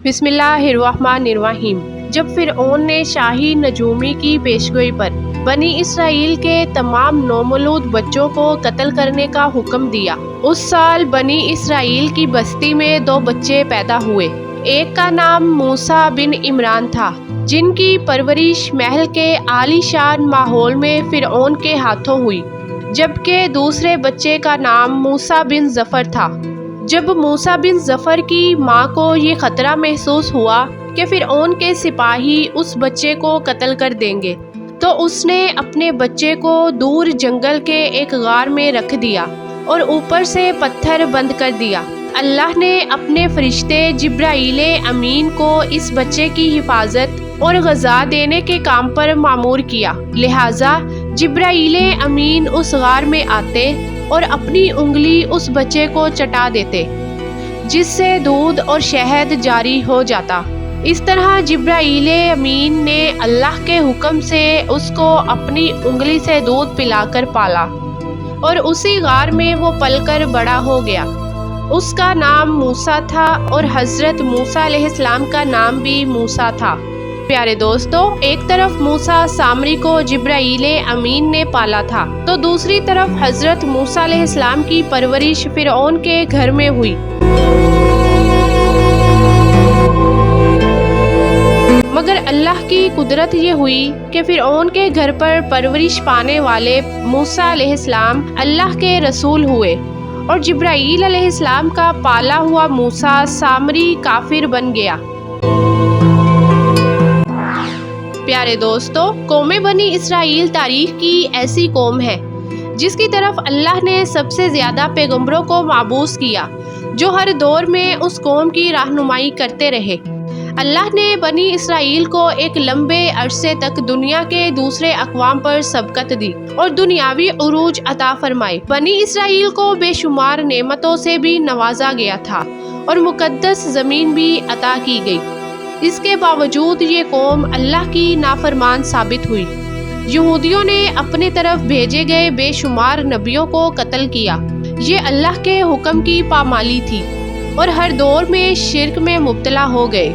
بسم اللہ الرحمن الرحیم۔ جب فرعون نے شاہی نجومی کی پیشگوئی پر بنی اسرائیل کے تمام نومولود بچوں کو قتل کرنے کا حکم دیا، اس سال بنی اسرائیل کی بستی میں 2 بچے پیدا ہوئے۔ ایک کا نام موسیٰ بن عمران تھا، جن کی پرورش محل کے عالی شان ماحول میں فرعون کے ہاتھوں ہوئی، جبکہ دوسرے بچے کا نام موسیٰ بن ظفر تھا۔ جب موسیٰ بن ظفر کی ماں کو یہ خطرہ محسوس ہوا کہ فرعون کے سپاہی اس بچے کو قتل کر دیں گے، تو اس نے اپنے بچے کو دور جنگل کے ایک غار میں رکھ دیا اور اوپر سے پتھر بند کر دیا۔ اللہ نے اپنے فرشتے جبرائیل امین کو اس بچے کی حفاظت اور غذا دینے کے کام پر مامور کیا، لہٰذا جبرائیل امین اس غار میں آتے اور اپنی انگلی اس بچے کو چٹا دیتے، جس سے دودھ اور شہد جاری ہو جاتا۔ اس طرح جبرائیل امین نے اللہ کے حکم سے اس کو اپنی انگلی سے دودھ پلا کر پالا، اور اسی غار میں وہ پل کر بڑا ہو گیا۔ اس کا نام موسیٰ تھا، اور حضرت موسیٰ علیہ السلام کا نام بھی موسیٰ تھا۔ پیارے دوستو، ایک طرف موسیٰ سامری کو جبرائیل امین نے پالا تھا، تو دوسری طرف حضرت موسیٰ علیہ السلام کی پرورش فرعون کے گھر میں ہوئی۔ مگر اللہ کی قدرت یہ ہوئی کہ فرعون کے گھر پر پرورش پانے والے موسیٰ علیہ السلام اللہ کے رسول ہوئے، اور جبرائیل علیہ السلام کا پالا ہوا موسیٰ سامری کافر بن گیا۔ پیارے دوستو، قوم بنی اسرائیل تاریخ کی ایسی قوم ہے جس کی طرف اللہ نے سب سے زیادہ پیغمبروں کو مبعوث کیا، جو ہر دور میں اس قوم کی رہنمائی کرتے رہے۔ اللہ نے بنی اسرائیل کو ایک لمبے عرصے تک دنیا کے دوسرے اقوام پر سبقت دی اور دنیاوی عروج عطا فرمائے۔ بنی اسرائیل کو بے شمار نعمتوں سے بھی نوازا گیا تھا اور مقدس زمین بھی عطا کی گئی۔ اس کے باوجود یہ قوم اللہ کی نافرمان ثابت ہوئی۔ یہودیوں نے اپنے طرف بھیجے گئے بے شمار نبیوں کو قتل کیا۔ یہ اللہ کے حکم کی پامالی تھی، اور ہر دور میں شرک میں مبتلا ہو گئے۔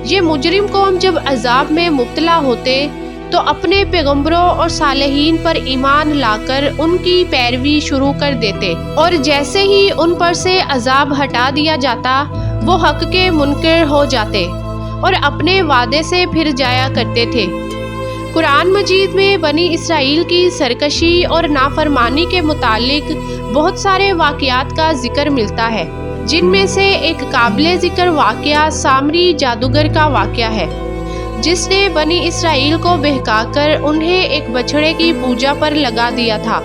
یہ مجرم قوم جب عذاب میں مبتلا ہوتے تو اپنے پیغمبروں اور صالحین پر ایمان لا کر ان کی پیروی شروع کر دیتے، اور جیسے ہی ان پر سے عذاب ہٹا دیا جاتا، وہ حق کے منکر ہو جاتے اور اپنے وعدے سے پھر جایا کرتے تھے۔ قرآن مجید میں بنی اسرائیل کی سرکشی اور نافرمانی کے متعلق بہت سارے واقعات کا ذکر ملتا ہے، جن میں سے ایک قابل ذکر واقعہ سامری جادوگر کا واقعہ ہے، جس نے بنی اسرائیل کو بہکا کر انہیں ایک بچھڑے کی پوجا پر لگا دیا تھا۔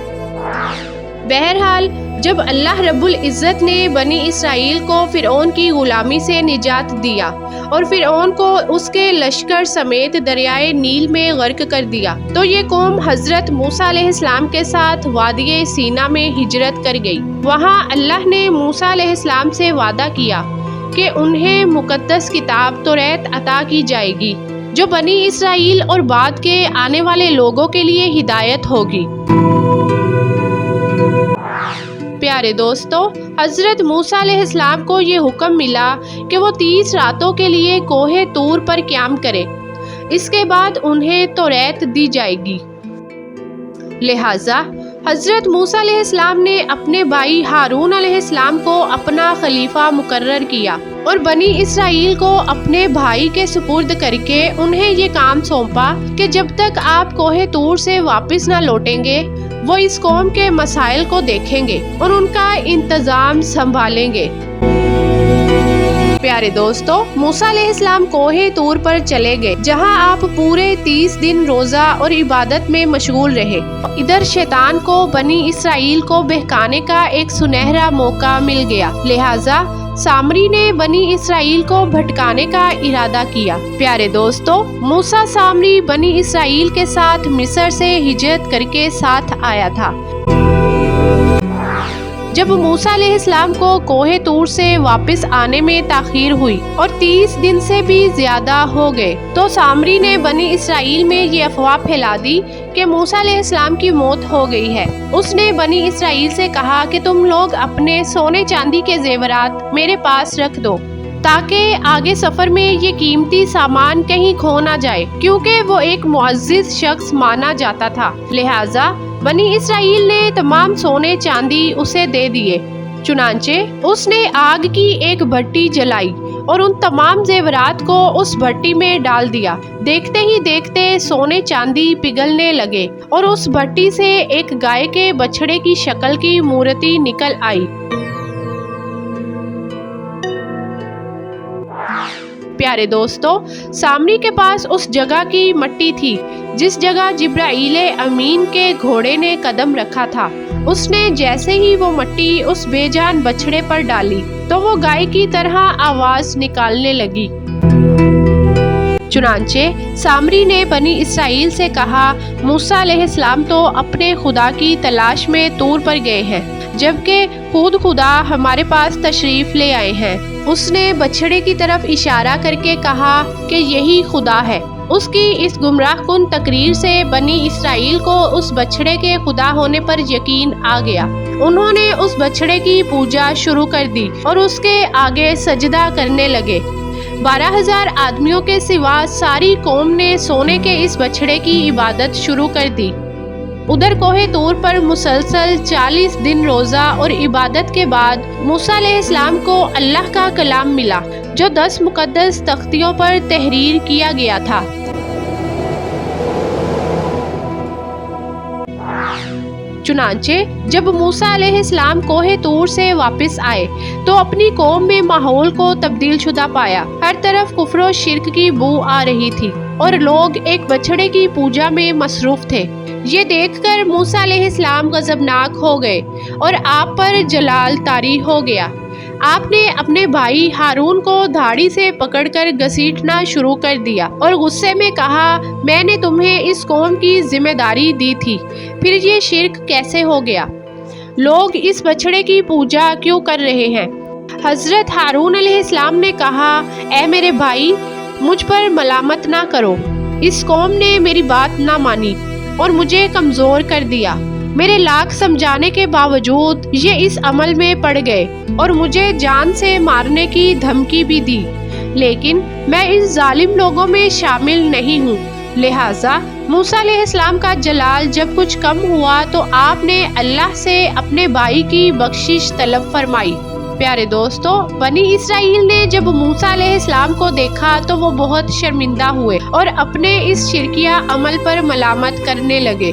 بہرحال جب اللہ رب العزت نے بنی اسرائیل کو فرعون کی غلامی سے نجات دیا اور فرعون کو اس کے لشکر سمیت دریائے نیل میں غرق کر دیا، تو یہ قوم حضرت موسیٰ علیہ السلام کے ساتھ وادی سینا میں ہجرت کر گئی۔ وہاں اللہ نے موسیٰ علیہ السلام سے وعدہ کیا کہ انہیں مقدس کتاب توریت عطا کی جائے گی، جو بنی اسرائیل اور بعد کے آنے والے لوگوں کے لیے ہدایت ہوگی۔ پیارے دوستو، حضرت موسیٰ علیہ السلام کو یہ حکم ملا کہ وہ 30 راتوں کے لیے کوہ طور پر قیام کرے، اس کے بعد انہیں توریت دی جائے گی۔ لہٰذا حضرت موسیٰ علیہ السلام نے اپنے بھائی ہارون علیہ السلام کو اپنا خلیفہ مقرر کیا اور بنی اسرائیل کو اپنے بھائی کے سپرد کر کے انہیں یہ کام سونپا کہ جب تک آپ کوہ طور سے واپس نہ لوٹیں گے، وہ اس قوم کے مسائل کو دیکھیں گے اور ان کا انتظام سنبھالیں گے۔ پیارے دوستو، موسیٰ علیہ السلام کوہ طور پر چلے گئے، جہاں آپ پورے 30 دن روزہ اور عبادت میں مشغول رہے۔ ادھر شیطان کو بنی اسرائیل کو بہکانے کا ایک سنہرا موقع مل گیا، لہٰذا سامری نے بنی اسرائیل کو بھٹکانے کا ارادہ کیا۔ پیارے دوستو، موسیٰ سامری بنی اسرائیل کے ساتھ مصر سے ہجرت کر کے ساتھ آیا تھا۔ جب موسیٰ علیہ السلام کو کوہ طور سے واپس آنے میں تاخیر ہوئی اور 30 دن سے بھی زیادہ ہو گئے، تو سامری نے بنی اسرائیل میں یہ افواہ پھیلا دی کہ موسیٰ علیہ السلام کی موت ہو گئی ہے۔ اس نے بنی اسرائیل سے کہا کہ تم لوگ اپنے سونے چاندی کے زیورات میرے پاس رکھ دو، تاکہ آگے سفر میں یہ قیمتی سامان کہیں کھو نہ جائے، کیونکہ وہ ایک معزز شخص مانا جاتا تھا۔ لہٰذا بنی اسرائیل نے تمام سونے چاندی اسے دے دیے۔ چنانچہ اس نے آگ کی ایک بھٹی جلائی اور ان تمام زیورات کو اس بھٹی میں ڈال دیا۔ دیکھتے ہی دیکھتے سونے چاندی پگھلنے لگے اور اس بھٹی سے ایک گائے کے بچھڑے کی شکل کی مورتی نکل آئی۔ پیارے دوستو، سامری کے پاس اس جگہ کی مٹی تھی جس جگہ جبرائیل امین کے گھوڑے نے قدم رکھا تھا۔ اس نے جیسے ہی وہ مٹی اس بے جان بچھڑے پر ڈالی تو وہ گائے کی طرح آواز نکالنے لگی۔ چنانچہ سامری نے بنی اسرائیل سے کہا، موسیٰ علیہ السلام تو اپنے خدا کی تلاش میں طور پر گئے ہیں، جبکہ خود خدا ہمارے پاس تشریف لے آئے ہیں۔ اس نے بچھڑے کی طرف اشارہ کر کے کہا کہ یہی خدا ہے۔ اس کی اس گمراہ کن تقریر سے بنی اسرائیل کو اس بچھڑے کے خدا ہونے پر یقین آ گیا۔ انہوں نے اس بچھڑے کی پوجا شروع کر دی اور اس کے آگے سجدہ کرنے لگے۔ 12,000 آدمیوں کے سوا ساری قوم نے سونے کے اس بچھڑے کی عبادت شروع کر دی۔ ادھر کوہ طور پر مسلسل 40 دن روزہ اور عبادت کے بعد موسیٰ علیہ السلام کو اللہ کا کلام ملا، جو 10 مقدس تختیوں پر تحریر کیا گیا تھا۔ چنانچہ جب موسیٰ علیہ السلام کوہ طور سے واپس آئے تو اپنی قوم میں ماحول کو تبدیل شدہ پایا۔ ہر طرف کفر و شرک کی بو آ رہی تھی اور لوگ ایک بچھڑے کی پوجا میں مصروف تھے۔ یہ دیکھ کر موسیٰ علیہ السلام غضبناک ہو گئے اور آپ پر جلال طاری ہو گیا۔ آپ نے اپنے بھائی ہارون کو دھاڑی سے پکڑ کر گھسیٹنا شروع کر دیا اور غصے میں کہا، میں نے تمہیں اس قوم کی ذمہ داری دی تھی، پھر یہ شرک کیسے ہو گیا؟ لوگ اس بچھڑے کی پوجا کیوں کر رہے ہیں؟ حضرت ہارون علیہ السلام نے کہا، اے میرے بھائی، مجھ پر ملامت نہ کرو۔ اس قوم نے میری بات نہ مانی اور مجھے کمزور کر دیا۔ میرے لاکھ سمجھانے کے باوجود یہ اس عمل میں پڑ گئے اور مجھے جان سے مارنے کی دھمکی بھی دی، لیکن میں اس ظالم لوگوں میں شامل نہیں ہوں۔ لہٰذا موسیٰ علیہ السلام کا جلال جب کچھ کم ہوا تو آپ نے اللہ سے اپنے بھائی کی بخشش طلب فرمائی۔ پیارے دوستو، بنی اسرائیل نے جب موسیٰ علیہ السلام کو دیکھا تو وہ بہت شرمندہ ہوئے اور اپنے اس شرکیہ عمل پر ملامت کرنے لگے۔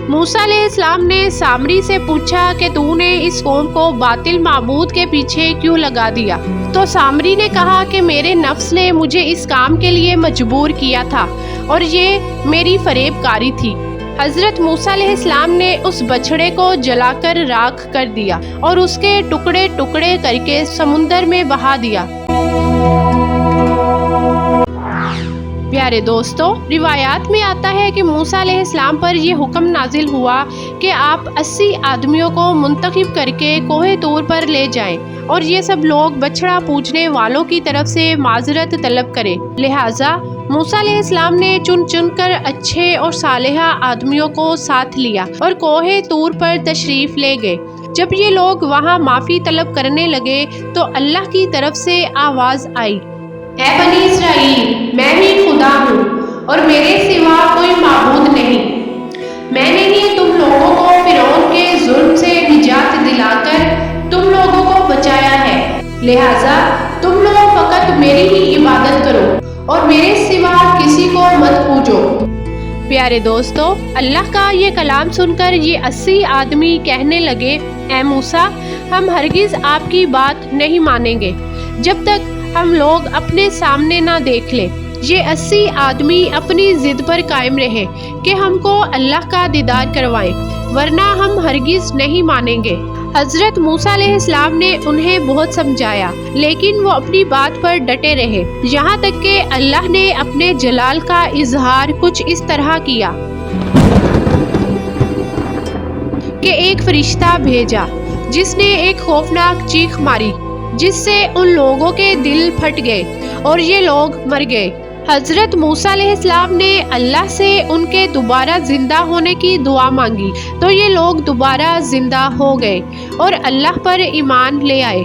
موسیٰ علیہ السلام نے سامری سے پوچھا کہ تو نے اس قوم کو باطل معبود کے پیچھے کیوں لگا دیا؟ تو سامری نے کہا کہ میرے نفس نے مجھے اس کام کے لیے مجبور کیا تھا اور یہ میری فریب کاری تھی۔ حضرت موسیٰ علیہ السلام نے اس بچھڑے کو جلا کر راکھ کر دیا اور اس کے ٹکڑے ٹکڑے کر کے سمندر میں بہا دیا۔ پیارے دوستو، روایات میں آتا ہے کہ موسیٰ علیہ السلام پر یہ حکم نازل ہوا کہ آپ 80 آدمیوں کو منتخب کر کے کوہ طور پر لے جائیں اور یہ سب لوگ بچھڑا پوجنے والوں کی طرف سے معذرت طلب کریں۔ لہٰذا موسیٰ علیہ السلام نے چن چن کر اچھے اور صالحہ آدمیوں کو ساتھ لیا اور کوہ طور پر تشریف لے گئے۔ جب یہ لوگ وہاں معافی طلب کرنے لگے تو اللہ کی طرف سے آواز آئی، اے بنی اسرائیل، میں ہی خدا ہوں اور میرے سوا کوئی معبود نہیں۔ میں نے ہی تم لوگوں کو فرعون کے ظلم سے نجات دلا کر تم لوگوں کو بچایا ہے، لہٰذا تم لوگ فقط میری ہی عبادت کرو اور میرے سوا کسی کو مت پوجو۔ پیارے دوستو، اللہ کا یہ کلام سن کر یہ 80 آدمی کہنے لگے، اے موسیٰ، ہم ہرگز آپ کی بات نہیں مانیں گے جب تک ہم لوگ اپنے سامنے نہ دیکھ لیں۔ یہ 80 آدمی اپنی ضد پر قائم رہے کہ ہم کو اللہ کا دیدار کروائیں، ورنہ ہم ہرگز نہیں مانیں گے۔ حضرت موسیٰ علیہ السلام نے انہیں بہت سمجھایا، لیکن وہ اپنی بات پر ڈٹے رہے، یہاں تک کہ اللہ نے اپنے جلال کا اظہار کچھ اس طرح کیا کہ ایک فرشتہ بھیجا جس نے ایک خوفناک چیخ ماری، جس سے ان لوگوں کے دل پھٹ گئے اور یہ لوگ مر گئے۔ حضرت موسیٰ علیہ السلام نے اللہ سے ان کے دوبارہ زندہ ہونے کی دعا مانگی تو یہ لوگ دوبارہ زندہ ہو گئے اور اللہ پر ایمان لے آئے۔